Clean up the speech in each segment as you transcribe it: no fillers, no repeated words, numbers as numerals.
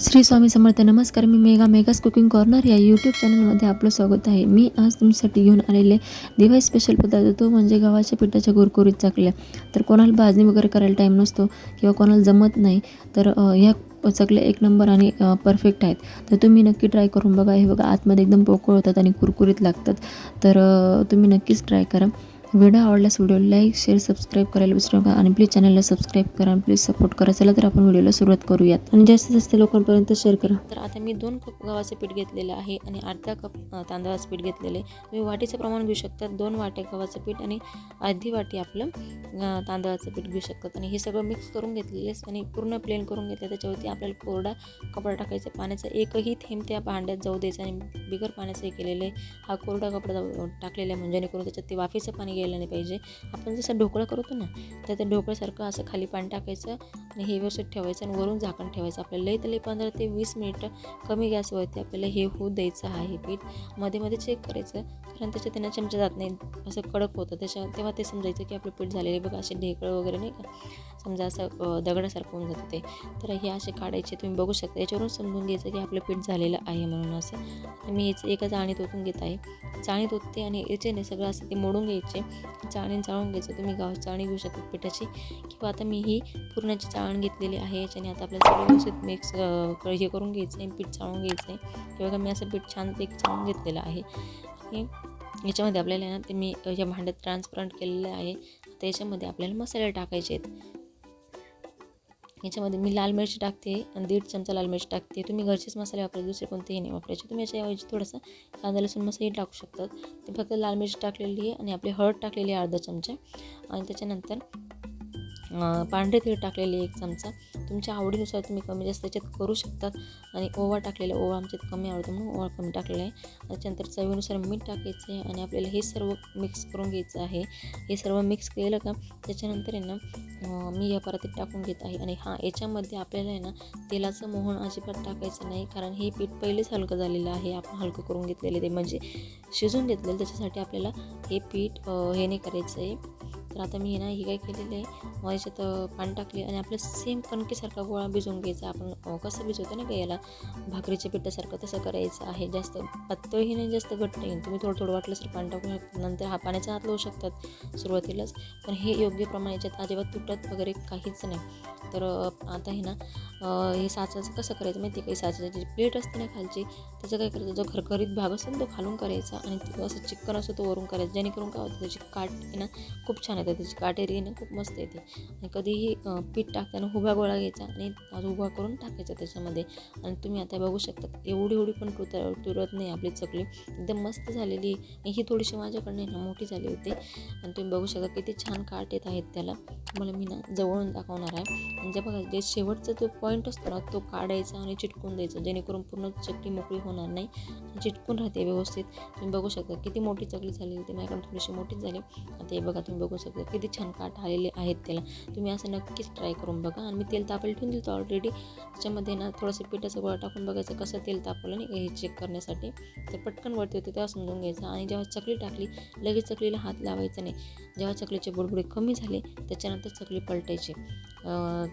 श्री स्वामी समर्थ. नमस्कार. मी मेगास cooking corner या YouTube चॅनलमध्ये आपलं स्वागत आहे. मी आज तुमच्यासाठी घेऊन आलेले दिवाळी स्पेशल पदार्थ तो म्हणजे गव्हाच्या पिठाच्या कुरकुरीत चकल्या. तर कोणाला भाजणी वगैरे करायला टाईम नसतो किंवा कोणाला जमत नाही तर ह्या चकल्या एक नंबर आणि परफेक्ट आहेत. तर तुम्ही नक्की ट्राय करून बघा. हे बघा आतमध्ये एकदम पोकळ होतात आणि कुरकुरीत लागतात. तर तुम्ही नक्कीच ट्राय करा. व्हिडिओ आवडल्यास व्हिडिओ लाईक शेअर सबस्क्राईब करायला विसरू नका आणि प्लीज चॅनलला सबस्क्राईब करा आणि प्लीज सपोर्ट करा. चला तर आपण व्हिडिओला सुरुवात करूयात आणि जास्तीत जास्त लोकांपर्यंत शेअर करा. तर आता मी 2 कप गव्हाचं पीठ घेतलेलं आहे आणि अर्धा कप तांदळाचं पीठ घेतलेलं आहे. तुम्ही वाटीचं प्रमाण घेऊ शकता. 2 वाट्या गव्हाचं पीठ आणि अर्धी वाटी आपलं तांदळाचं पीठ घेऊ शकतात आणि हे सगळं मिक्स करून घेतलेलं आहे आणि पूर्ण प्लेन करून घेतलं. त्याच्यावरती आपल्याला कोरडा कपडा टाकायचा. पाण्याचा एकही थेंब त्या भांड्यात जाऊ द्यायचा आणि बिगर पाण्याचं हे केलेलं आहे. हा कोरडा कपडा टाकलेला आहे म्हणजे जेणेकरून त्याच्यात ते वाफेचं पाणी गेलं नाही पाहिजे. आपण जसं ढोकळा करतो ना तर त्या ढोकळ्यासारखं असं खाली पाणी टाकायचं आणि हे व्यवस्थित ठेवायचं आणि वरून झाकण ठेवायचं. आपल्याला लई 15 ते 20 मिनिटं कमी गॅसवरती आपल्याला हे होऊ द्यायचं आहे. पीठ मध्ये मध्ये चेक करायचं कारण त्याच्यात त्यांना चमचा जात नाही, असं कडक होतं तेव्हा ते समजायचं की आपलं पीठ झालेलं आहे. बघा असे ढेकळं वगैरे नाही का, समजा असं दगडासारखं होऊन जातं ते. तर हे असे काढायचे तुम्ही बघू शकता. याच्यावरून समजून घ्यायचं की आपलं पीठ झालेलं आहे म्हणून. असं मी याचं एका चाळणीत ओतून घेत आहे. चाळणीत ओतते आणि याच्याने सगळं असं ते मोडून घ्यायचे. चाळणीने चाळून घ्यायचं. तुम्ही चाळणी घेऊ शकता पिठाची किंवा आता मी ही पुरणाची चाळण घेतलेली आहे. याच्याने आता आपल्याला सगळं व्यवस्थित मिक्स हे करून घ्यायचं आहे, पीठ चाळून घ्यायचं आहे. हे बघा मी असं पीठ छानपैकी चाळून घेतलेलं आहे आणि याच्यामध्ये आपल्याला ना ते मी या भांड्यात ट्रान्सपरंट केलेलं आहे. आता याच्यामध्ये आपल्याला मसाले टाकायचे आहेत. याच्यामध्ये मी लाल मिरची टाकते आणि 1.5 चमचा लाल मिरची टाकते. तुम्ही घरचेच मसाले वापरायचे, दुसरे कोणतेही नाही वापरायचे. तुम्ही याच्याऐवजी थोडंसं कांदा लसूण मसालाही टाकू शकतात. ते फक्त लाल मिरची टाकलेली आहे आणि आपली हळद टाकलेली आहे अर्धा चमचा आणि त्याच्यानंतर पांढरे तीळ टाकलेले 1 चमचा. तुमच्या आवडीनुसार तुम्ही कमी जास्त त्याच्यात करू शकतात आणि ओवा टाकलेला. ओवा आमच्यात कमी आवडतो म्हणून ओवा कमी टाकलेला आहे. त्याच्यानंतर चवीनुसार मीठ टाकायचं आहे आणि आपल्याला हे सर्व मिक्स करून घ्यायचं आहे. हे सर्व मिक्स केलं का त्याच्यानंतर आहे ना मी या परातीत टाकून घेत आहे आणि याच्यामध्ये आपल्याला आहे ना तेलाचं मोहन अजिबात टाकायचं नाही कारण हे पीठ पहिलेच हलकं झालेलं आहे. आपण हलकं करून घेतलेलं ते म्हणजे शिजून घेतलेलं. त्याच्यासाठी आपल्याला हे पीठ हे नाही करायचं आहे. तर आता मी ना हे काय केलेलं आहे, मग याच्यात पाणी टाकले आणि आपलं सेम कणकेसारखा गोळा भिजवून घ्यायचा. आपण कसं भिजवतो ना का याला भाकरीच्या पिठासारखं तसं करायचं आहे. जास्त पातळही नाही जास्त घट्ट नाही. तुम्ही थोडं थोडं वाटलं तर पाणी टाकू शकता. नंतर पाण्याचा हात लावू शकतात सुरुवातीलाच, पण हे योग्य प्रमाण याच्यात अजिबात तुटत वगैरे काहीच नाही. तर आता हे ना हे साचाचं कसं करायचं माहिती आहे का, साचाची प्लेट असते ना खालची त्याचं काय करायचं, जो खरखरीत भाग असतो ना तो खालून करायचा आणि असं चिकन असतो तो वरून करायचा. जेणेकरून काय होतं त्याची काट आहे ना खूप छान येते, त्याची काटेरी ना खूप मस्त येते. आणि कधीही पीठ टाकताना उभा गोळा घ्यायचा आणि उभा करून टाकायचा त्याच्यामध्ये. आणि तुम्ही आता बघू शकता एवढी पण तुरत नाही आपली चकली, एकदम मस्त झालेली. ही थोडीशी माझ्याकडनं ना मोठी झाली होती आणि तुम्ही बघू शकता किती छान काट येत आहेत त्याला. मला मी ना जवळून दाखवणार आहे. म्हणजे बघा जे शेवटचा जो पॉईंट असतो ना तो काढायचा आणि चिटकून द्यायचा, जेणेकरून पूर्ण चकली मोकळी होणार नाही, चिटकून राहते व्यवस्थित. तुम्ही बघू शकता किती मोठी चकली झाली होती. माझ्याकडून थोडीशी मोठीच झाली. आता हे बघा तुम्ही बघू शकता किती छान काठ आलेले आहेत त्याला. तुम्ही असं नक्कीच ट्राय करून बघा. आणि मी तेल तापायला ठेवून दिलं ऑलरेडी. त्याच्यामध्ये ना थोडंसं पिठाचा गोळा टाकून बघायचं कसं तेल तापवलं नाही हे चेक करण्यासाठी. तर पटकन वरती होते तेव्हा समजून घ्यायचं. आणि जेव्हा चकली टाकली लगेच चकलीला हात लावायचा नाही. जेव्हा चकलीचे बुडबुडे कमी झाले त्याच्यानंतर चकली पलटायची.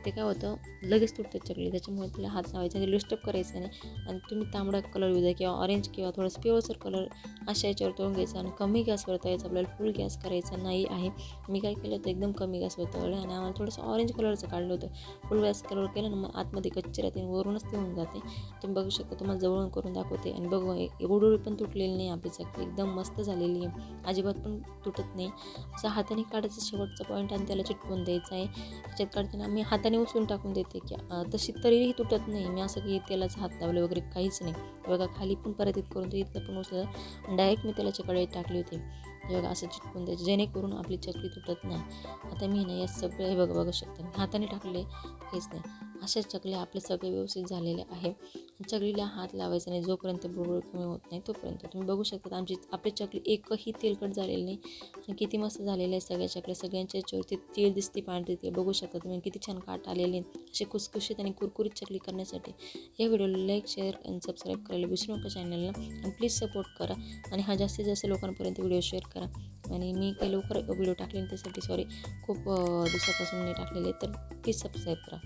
ते काय होतं लगेच तुटते चकली, त्याच्यामुळे तिला हात लावायचा आणि डिस्टर्ब करायचं नाही. आणि तुम्ही तांबडा कलर येऊ द्या किंवा ऑरेंज किंवा थोडंसं पिवळसर कलर अशा याच्यावर तळून घ्यायचा आणि कमी गॅसवर तळायचं. आपल्याला फुल गॅस करायचा नाही आहे. मी काय केलं होतं एकदम कमी गॅसवर तळलं आणि आम्हाला थोडंसं ऑरेंज कलरचं काढलं होतं. फुल गॅस कलर केलं ना मग आतमध्ये कच्ची राहते आणि वरूनच ते होऊन जाते. तुम्ही बघू शकता, तुम्हाला जवळून करून दाखवते आणि बघू एवढी पण तुटलेली नाही आपली चकली, एकदम मस्त झालेली आहे, अजिबात पण तुटत नाही. असं हाताने काढायचं शेवटचा पॉईंट आणि त्याला चिटकून द्यायचं आहे. त्याच्यात काढताना मी हाताने उचलून टाकून देते की तशी तरीही तुटत नाही. मी असं की तेलाचं हात लावलं वगैरे काहीच नाही. बघा खाली पण परत करून ते इथलं पण उचललं डायरेक्ट मी तेलाच्या कढईत टाकली होती. बघा असं चिटकून द्यायचं जेणेकरून आपली चकली तुटत नाही. आता मी ना या सगळं हे बघू शकता मी हाताने टाकले काहीच नाही. अशा चकल्या आपले सगळे व्यवस्थित झालेले आहे. चकलीला हात लावायचा नाही जोपर्यंत बुडबुड कमी होत नाही तोपर्यंत. तुम्ही बघू शकता आपली चकली एकही तेलकट झालेली नाही आणि किती मस्त झालेलं आहे सगळ्या चकल्या. सगळ्यांच्या याच्यावरती तेल दिसते, पांढरी तेल बघू शकता तुम्ही किती छान काट आलेले असे खुसखुशीत आणि कुरकुरीत चकली करण्यासाठी या व्हिडिओला लाईक शेअर आणि सबस्क्राईब करायला विसरू नका चॅनलला. आणि प्लीज सपोर्ट करा आणि जास्तीत जास्त लोकांपर्यंत व्हिडिओ शेअर करा. आणि मी काही लवकर व्हिडिओ टाकले त्यासाठी सॉरी, खूप दिवसापासून नाही टाकलेले, तर प्लीज सबस्क्राईब करा.